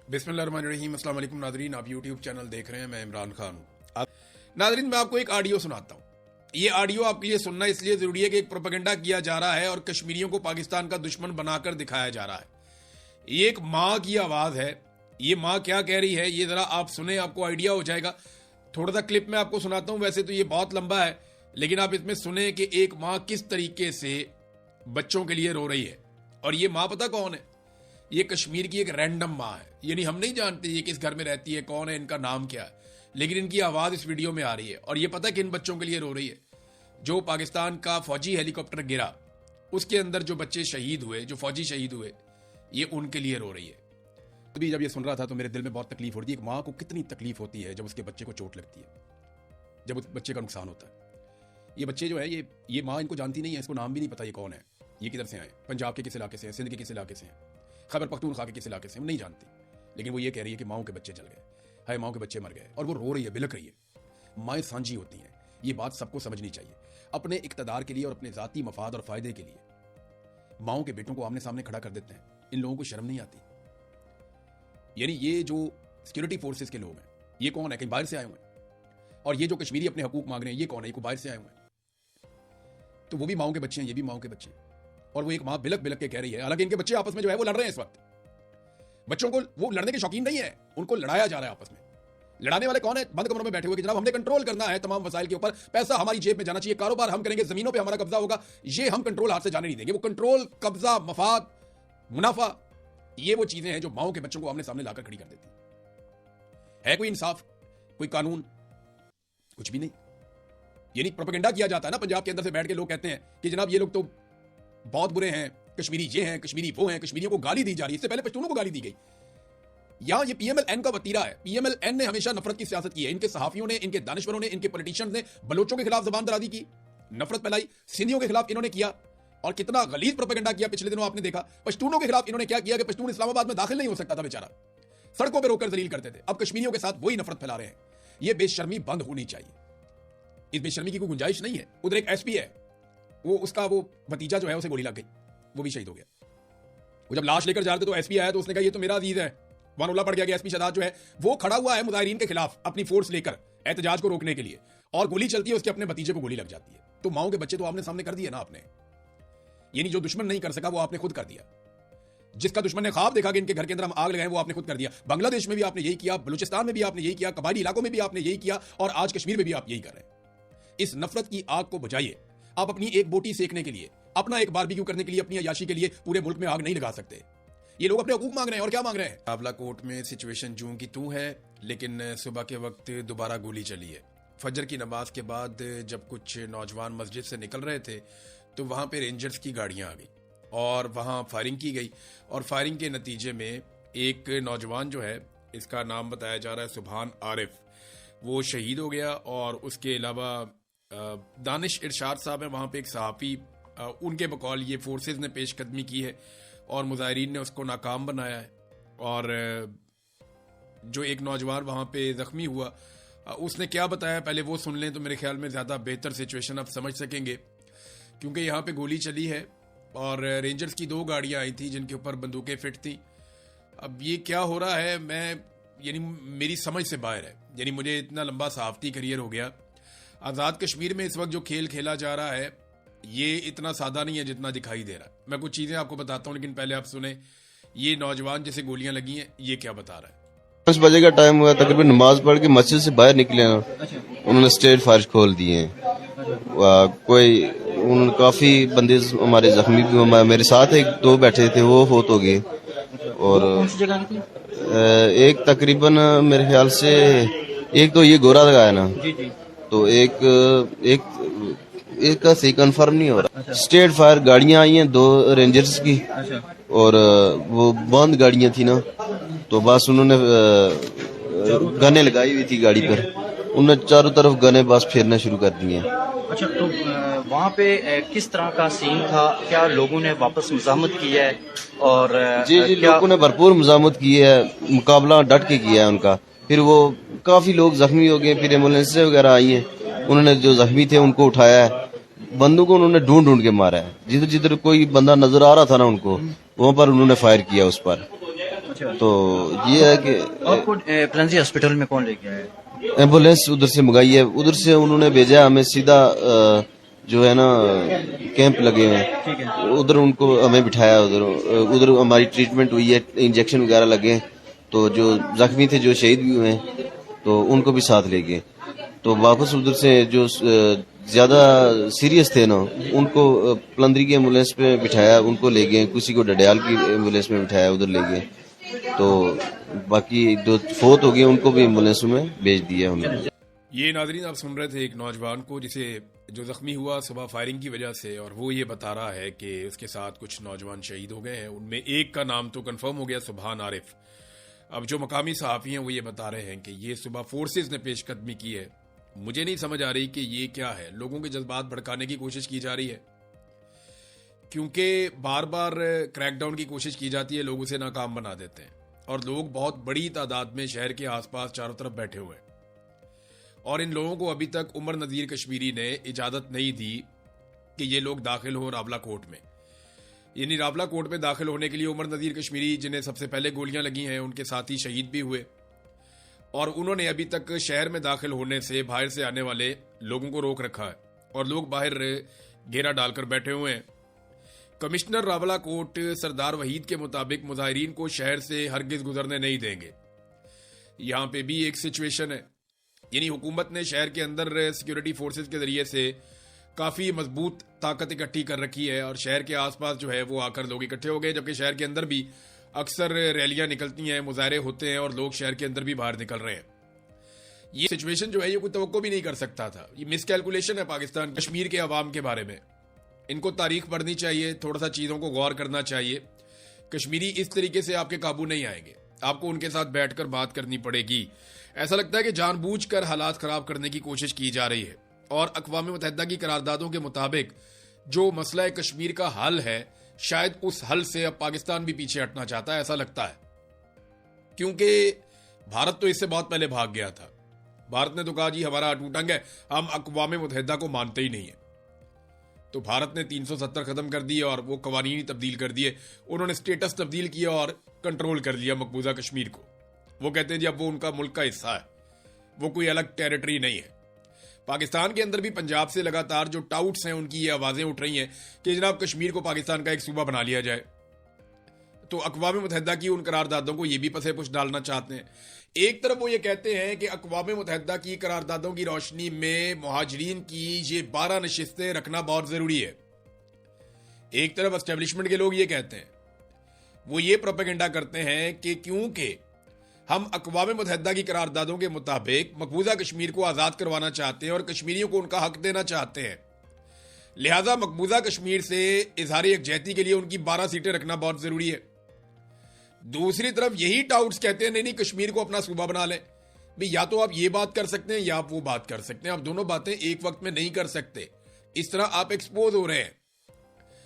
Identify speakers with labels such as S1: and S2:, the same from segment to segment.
S1: बिस्मिल्लाहिर्रहमानिर्रहीम। अस्सलाम वालेकुम नाज़रीन, आप यूट्यूब चैनल देख रहे हैं, मैं इमरान खान हूँ। नाज़रीन, मैं आपको एक ऑडियो सुनाता हूँ। ये ऑडियो आपके लिए सुनना इसलिए ज़रूरी है कि एक प्रोपेगेंडा किया जा रहा है और कश्मीरियों को पाकिस्तान का दुश्मन बनाकर दिखाया जा रहा है। ये एक माँ की आवाज़ है। ये माँ क्या कह रही है ये ज़रा आप सुने, आपको आइडिया हो जाएगा। थोड़ा सा क्लिप मैं आपको सुनाता हूँ, वैसे तो ये बहुत लंबा है, लेकिन आप इसमें सुने कि एक माँ किस तरीके से बच्चों के लिए रो रही है। और ये माँ पता कौन है? ये कश्मीर की एक रैंडम माँ है, यानी हम नहीं जानते ये किस घर में रहती है, कौन है, इनका नाम क्या है, लेकिन इनकी आवाज़ इस वीडियो में आ रही है। और ये पता है किन बच्चों के लिए रो रही है? जो पाकिस्तान का फौजी हेलीकॉप्टर गिरा, उसके अंदर जो बच्चे शहीद हुए, जो फौजी शहीद हुए, ये उनके लिए रो रही है। अभी जब ये सुन रहा था तो मेरे दिल में बहुत तकलीफ हो रही थी। एक माँ को कितनी तकलीफ होती है जब उसके बच्चे को चोट लगती है, जब उस बच्चे का नुकसान होता है। ये बच्चे जो है, ये माँ इनको जानती नहीं है, इसको नाम भी नहीं पता ये कौन है, ये किधर से आए, पंजाब के किस इलाके से हैं, सिंध के किस इलाके से हैं, खैबर पख्तूनख्वा के किस इलाके से, हम नहीं जानती। लेकिन वो ये कह रही है कि माओ के बच्चे जल गए, हाय माओ के बच्चे मर गए, और वो रो रही है, बिलक रही है। माएँ सांझी होती हैं, ये बात सबको समझनी चाहिए। अपने इक़्तिदार के लिए और अपने ज़ाती मफाद और फ़ायदे के लिए माओ के बेटों को आमने सामने खड़ा कर देते हैं। इन लोगों को शर्म नहीं आती? यानी ये जो सिक्योरिटी फोर्सेस के लोग हैं, ये कौन है? कहीं बाहर से आए हुए हैं। और ये जो कश्मीरी अपने हकूक मांग रहे हैं, ये कौन है? ये को बाहर से आए हुए हैं। तो वो भी माओ के बच्चे हैं, ये भी माओ के बच्चे हैं। और वो एक माँ बिलक बिलक के कह रही है, हालांकि इनके बच्चे आपस में जो है वो लड़ रहे हैं इस वक्त। बच्चों को वो लड़ने के शौकीन नहीं है, उनको लड़ाया जा रहा है आपस में। लड़ाने वाले कौन है? बंद कमरों में बैठे हुए कि जनाब हमने कंट्रोल करना है तमाम वसाइल के ऊपर, पैसा हमारी जेब में जाना चाहिए, कारोबार हम करेंगे, जमीनों पे हमारा कब्जा होगा, ये हम कंट्रोल हाथ से जाने नहीं देंगे। वो कंट्रोल, कब्जा, मफाद, मुनाफा, ये वो चीजें हैं जो माओ के बच्चों को आमने सामने लाकर खड़ी कर देती है। कोई इंसाफ, कोई कानून? कुछ भी नहीं। यानी प्रोपेगेंडा किया जाता है ना, पंजाब के अंदर से बैठ के लोग कहते हैं कि जनाब ये लोग तो बहुत बुरे हैं, कश्मीरी ये हैं, कश्मीरी वो हैं, कश्मीरियों को गाली दी जा रही है। इससे पहले पश्तूनों को गाली दी गई। यहां ये पीएमएलएन का वतीरा है। पीएमएलएन ने हमेशा नफरत की सियासत की है। इनके सहाफियों ने, इनके दानिशवरों ने, इनके पॉलिटिशियंस ने बलोचों के खिलाफ जबान दराजी की, नफरत फैलाई, सिंधियों के खिलाफ इन्होंने किया। और कितना गलीज प्रोपेगेंडा किया पिछले दिनों आपने देखा। पश्तूनों के खिलाफ इन्होंने क्या किया कि पश्तून इस्लामाबाद में दाखिल नहीं हो सकता था बेचारा, सड़कों पर रोककर जलील करते थे। अब कश्मीरियों के साथ वही नफरत फैला रहे हैं। यह बेशर्मी बंद होनी चाहिए। इस बेशर्मी की कोई गुंजाइश नहीं है। उधर एक एसपी है, उसका भतीजा जो है उसे गोली लग गई, वो भी शहीद हो गया। वो जब लाश लेकर जा रहे थे तो एसपी आया तो उसने कहा ये तो मेरा अजीज है, वानुल्लाह पड़ गया कि एसपी शहजाद जो है वो खड़ा हुआ है मुजाहिरीन के खिलाफ अपनी फोर्स लेकर एहतजाज को रोकने के लिए, और गोली चलती है, उसके अपने भतीजे को गोली लग जाती है। तो माओ के बच्चे तो आपने सामने कर दिए ना आपने। यानी जो दुश्मन नहीं कर सका वो आपने खुद कर दिया। जिसका दुश्मन ने ख्वाब देखा कि इनके घर के अंदर हम आग लगाएं, वो आपने खुद कर दिया। बांग्लादेश में भी आपने यही किया, बलूचिस्तान में भी आपने यही किया, कबायली इलाकों में भी आपने यही किया, और आज कश्मीर में भी आप यही कर रहे हैं। इस नफरत की आग को बुझाइए। आप अपनी एक बोटी सेकने के लिए, अपना एक बारबेक्यू करने के लिए, अपनी अयाशी के लिए पूरे मुल्क में आग नहीं लगा सकते। ये लोग अपने हकूक मांग रहे हैं, और क्या मांग रहे हैं? आंवला कोट में सिचुएशन जूं की तूं है, लेकिन सुबह के वक्त दोबारा गोली चली है। फजर की नमाज के बाद जब कुछ नौजवान मस्जिद से निकल रहे थे तो वहां पे रेंजर्स की गाड़ियां आ गई और वहां फायरिंग की गई, और फायरिंग के नतीजे में एक नौजवान जो है, इसका नाम बताया जा रहा है सुभान आरिफ, वो शहीद हो गया। और उसके अलावा दानिश इरशाद साहब है वहाँ पे एक सहाफ़ी, उनके बकौल ये फोर्सेस ने पेशकदमी की है और मुजाहिरीन ने उसको नाकाम बनाया है। और जो एक नौजवान वहाँ पे ज़ख्मी हुआ, उसने क्या बताया पहले वो सुन लें तो मेरे ख्याल में ज़्यादा बेहतर सिचुएशन आप समझ सकेंगे। क्योंकि यहाँ पे गोली चली है और रेंजर्स की 2 गाड़ियाँ आई थी जिनके ऊपर बंदूकें फिट थी। अब ये क्या हो रहा है, यानी मेरी समझ से बाहर है। यानी मुझे इतना लंबा सहाफ़ती करियर हो गया। आज़ाद कश्मीर में इस वक्त जो खेल खेला जा रहा है ये इतना सादा नहीं है जितना दिखाई दे रहा है। मैं कुछ चीज़ें आपको बताता हूँ, लेकिन पहले आप सुने ये नौजवान जैसे गोलियां लगी हैं ये क्या बता रहा है।
S2: 5 बजे का टाइम हुआ, तकरीबन नमाज पढ़ के मस्जिद से बाहर निकले ना, उन्होंने स्ट्रेट फायर खोल दिए हैं। उन्होंने काफी बंदे हमारे जख्मी भी, मेरे साथ 2 बैठे थे वो फोत हो गए। और एक तकरीबन मेरे ख्याल से एक तो ये गोरा लगाया ना, तो एक का सही कंफर्म नहीं हो रहा। स्ट्रेट फायर गाड़ियां आई हैं 2 रेंजर्स की, और वो बंद गाड़ियां थी ना, तो बस उन्होंने गने लगाई हुई थी गाड़ी पर, उन्होंने चारों तरफ गने बस फेरना शुरू कर दिए।
S3: अच्छा, तो वहाँ पे किस तरह का सीन था? क्या लोगों ने वापस मुजामत की है? और
S2: जी लोगों ने भरपूर मुजामत की है, मुकाबला डट के किया है उनका। फिर वो काफी लोग जख्मी हो गए, फिर एम्बुलेंस वगैरह आई हैं, उन्होंने जो जख्मी थे उनको उठाया है। बंदूक को उन्होंने ढूंढ ढूंढ के मारा है, जिधर जिधर कोई बंदा नजर आ रहा था ना उनको, वहां पर उन्होंने फायर किया उस पर।
S3: اچھا
S2: تو یہ ہے کہ
S3: آپ کو پلنزی ہاسپٹل میں کون لے کے آیا؟
S2: ایمبولینس ادھر سے منگائی ہے, ادھر سے انہوں نے بھیجا ہمیں سیدھا جو ہے نا کیمپ لگے ہوئے
S3: ٹھیک ہے.
S2: ادھر ان کو ہمیں بٹھایا, ادھر ہماری ٹریٹمنٹ ہوئی ہے, انجیکشن وغیرہ لگے, تو جو زخمی تھے جو شہید بھی ہوئے ہیں تو ان کو بھی ساتھ لے گئے. تو واپس ادھر سے جو زیادہ سیریس تھے نا ان کو پلندری کی ایمبولینس پہ بٹھایا, ان کو لے گئے, کسی کو ڈڈیال کی ایمبولینس میں بٹھایا ادھر لے گئے. تو باقی جو فوت ہو گئے ان کو بھی ایمبولینس میں بھیج دیا ہم نے.
S1: یہ ناظرین آپ سن رہے تھے ایک نوجوان کو جسے جو زخمی ہوا صبح فائرنگ کی وجہ سے, اور وہ یہ بتا رہا ہے کہ اس کے ساتھ کچھ نوجوان شہید ہو گئے ہیں. ان میں ایک کا نام تو کنفرم ہو گیا, سبحان عارف. اب جو مقامی صحافی ہیں وہ یہ بتا رہے ہیں کہ یہ صبح فورسز نے پیش قدمی کی ہے. مجھے نہیں سمجھ آ رہی کہ یہ کیا ہے, لوگوں کے جذبات بھڑکانے کی کوشش کی جا رہی ہے, کیونکہ بار بار کریک ڈاؤن کی کوشش کی جاتی ہے, لوگ اسے ناکام بنا دیتے ہیں, اور لوگ بہت بڑی تعداد میں شہر کے آس پاس چاروں طرف بیٹھے ہوئے ہیں, اور ان لوگوں کو ابھی تک عمر نذیر کشمیری نے اجازت نہیں دی کہ یہ لوگ داخل ہوں راولہ کوٹ میں. یعنی راولہ کوٹ میں داخل ہونے کے لیے عمر نذیر کشمیری, جنہیں سب سے پہلے گولیاں لگی ہیں, ان کے ساتھی شہید بھی ہوئے, اور انہوں نے ابھی تک شہر میں داخل ہونے سے باہر سے آنے والے لوگوں کو روک رکھا ہے, اور لوگ باہر گھیرا ڈال کر بیٹھے ہوئے ہیں. کمشنر راولہ کوٹ سردار وحید کے مطابق مظاہرین کو شہر سے ہرگز گزرنے نہیں دیں گے. یہاں پہ بھی ایک سچویشن ہے, یعنی حکومت نے شہر کے اندر سیکیورٹی فورسز کے ذریعے سے کافی مضبوط طاقت اکٹھی کر رکھی ہے, اور شہر کے آس پاس جو ہے وہ آ کر لوگ اکٹھے ہو گئے, جبکہ شہر کے اندر بھی اکثر ریلیاں نکلتی ہیں, مظاہرے ہوتے ہیں, اور لوگ شہر کے اندر بھی باہر نکل رہے ہیں. یہ سچویشن جو ہے یہ کوئی توقع بھی نہیں کر سکتا تھا. یہ مس کیلکولیشن ہے پاکستان کشمیر کے عوام کے بارے میں. ان کو تاریخ پڑھنی چاہیے, تھوڑا سا چیزوں کو غور کرنا چاہیے. کشمیری اس طریقے سے آپ کے قابو نہیں آئیں گے, آپ کو ان کے ساتھ بیٹھ کر بات کرنی پڑے گی. ایسا لگتا ہے کہ جان بوجھ کر حالات خراب کرنے کی کوشش کی جا رہی ہے, اور اقوام متحدہ کی قراردادوں کے مطابق جو مسئلہ کشمیر کا حل ہے, شاید اس حل سے اب پاکستان بھی پیچھے ہٹنا چاہتا ہے, ایسا لگتا ہے. کیونکہ بھارت تو اس سے بہت پہلے بھاگ گیا تھا. بھارت نے تو کہا جی ہمارا اٹوٹ انگ ہے, ہم اقوام متحدہ کو مانتے ہی نہیں ہیں. تو بھارت نے 370 ختم کر دیے اور وہ قوانین تبدیل کر دیے, انہوں نے سٹیٹس تبدیل کیا اور کنٹرول کر لیا مقبوضہ کشمیر کو. وہ کہتے ہیں جی اب وہ ان کا ملک کا حصہ ہے, وہ کوئی الگ ٹیریٹری نہیں ہے. پاکستان کے اندر بھی پنجاب سے لگاتار جو ٹاؤٹس ہیں ان کی یہ آوازیں اٹھ رہی ہیں کہ جناب کشمیر کو پاکستان کا ایک صوبہ بنا لیا جائے. تو اقوام متحدہ کی ان قراردادوں کو یہ بھی پسے پش ڈالنا چاہتے ہیں. ایک طرف وہ یہ کہتے ہیں کہ اقوام متحدہ کی قراردادوں کی روشنی میں مہاجرین کی یہ 12 نشستیں رکھنا بہت ضروری ہے. ایک طرف اسٹیبلشمنٹ کے لوگ یہ کہتے ہیں, وہ یہ پروپیگنڈا کرتے ہیں کہ کیونکہ ہم اقوام متحدہ کی قراردادوں کے مطابق مقبوضہ کشمیر کو آزاد کروانا چاہتے ہیں اور کشمیریوں کو ان کا حق دینا چاہتے ہیں, لہذا مقبوضہ کشمیر سے اظہار یکجہتی کے لیے ان کی 12 سیٹیں رکھنا بہت ضروری ہے. دوسری طرف یہی ٹاؤٹس کہتے ہیں نہیں کشمیر کو اپنا صوبہ بنا لیں. بھی یا تو آپ یہ بات کر سکتے ہیں یا آپ وہ بات کر سکتے ہیں, آپ دونوں باتیں ایک وقت میں نہیں کر سکتے. اس طرح آپ ایکسپوز ہو رہے ہیں.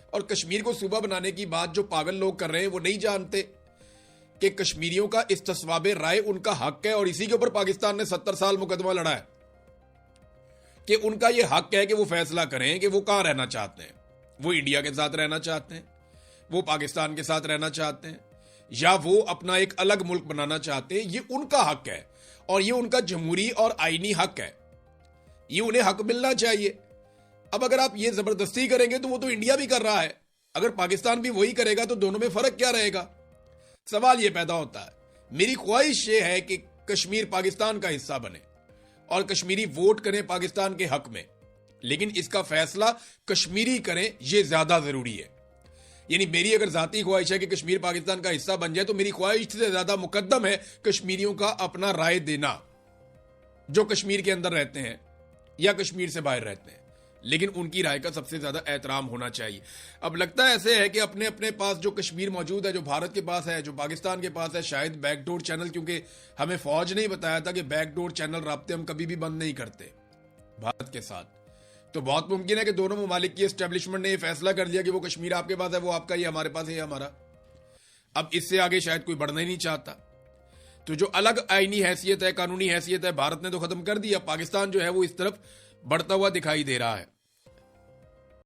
S1: اور کشمیر کو صوبہ بنانے کی بات جو پاگل لوگ کر رہے ہیں وہ نہیں جانتے کہ کشمیریوں کا استصواب رائے ان کا حق ہے, اور اسی کے اوپر پاکستان نے 70 سال مقدمہ لڑا ہے کہ ان کا یہ حق ہے کہ وہ فیصلہ کریں کہ وہ کہاں رہنا چاہتے ہیں. وہ انڈیا کے ساتھ رہنا چاہتے ہیں, وہ پاکستان کے ساتھ رہنا چاہتے ہیں, یا وہ اپنا ایک الگ ملک بنانا چاہتے ہیں. یہ ان کا حق ہے, اور یہ ان کا جمہوری اور آئینی حق ہے, یہ انہیں حق ملنا چاہیے. اب اگر آپ یہ زبردستی کریں گے تو وہ تو انڈیا بھی کر رہا ہے, اگر پاکستان بھی وہی کرے گا تو دونوں میں فرق کیا رہے گا؟ سوال یہ پیدا ہوتا ہے. میری خواہش یہ ہے کہ کشمیر پاکستان کا حصہ بنے اور کشمیری ووٹ کریں پاکستان کے حق میں, لیکن اس کا فیصلہ کشمیری کریں, یہ زیادہ ضروری ہے. یعنی میری اگر ذاتی خواہش ہے کہ کشمیر پاکستان کا حصہ بن جائے تو میری خواہش سے زیادہ مقدم ہے کشمیریوں کا اپنا رائے دینا, جو کشمیر کے اندر رہتے ہیں یا کشمیر سے باہر رہتے ہیں, لیکن ان کی رائے کا سب سے زیادہ احترام ہونا چاہیے. اب لگتا ہے ایسے ہے کہ اپنے اپنے پاس جو کشمیر موجود ہے, جو بھارت کے پاس ہے, جو پاکستان کے پاس ہے, شاید بیک ڈور چینل, کیونکہ ہمیں فوج نہیں بتایا تھا کہ بیک ڈور چینل رابطے ہم کبھی بھی بند نہیں کرتے بھارت کے ساتھ, تو بہت ممکن ہے کہ دونوں ممالک کی اسٹیبلشمنٹ نے یہ فیصلہ کر دیا کہ وہ کشمیر آپ کے پاس ہے, وہ آپ کا, یہ ہمارے پاس ہے, یہ ہمارا. اب اس سے آگے شاید کوئی بڑھنا ہی نہیں چاہتا. تو جو الگ آئینی حیثیت ہے, قانونی حیثیت ہے, بھارت نے تو ختم کر دی. اب پاکستان جو ہے وہ اس طرف بڑھتا ہوا دکھائی دے رہا ہے.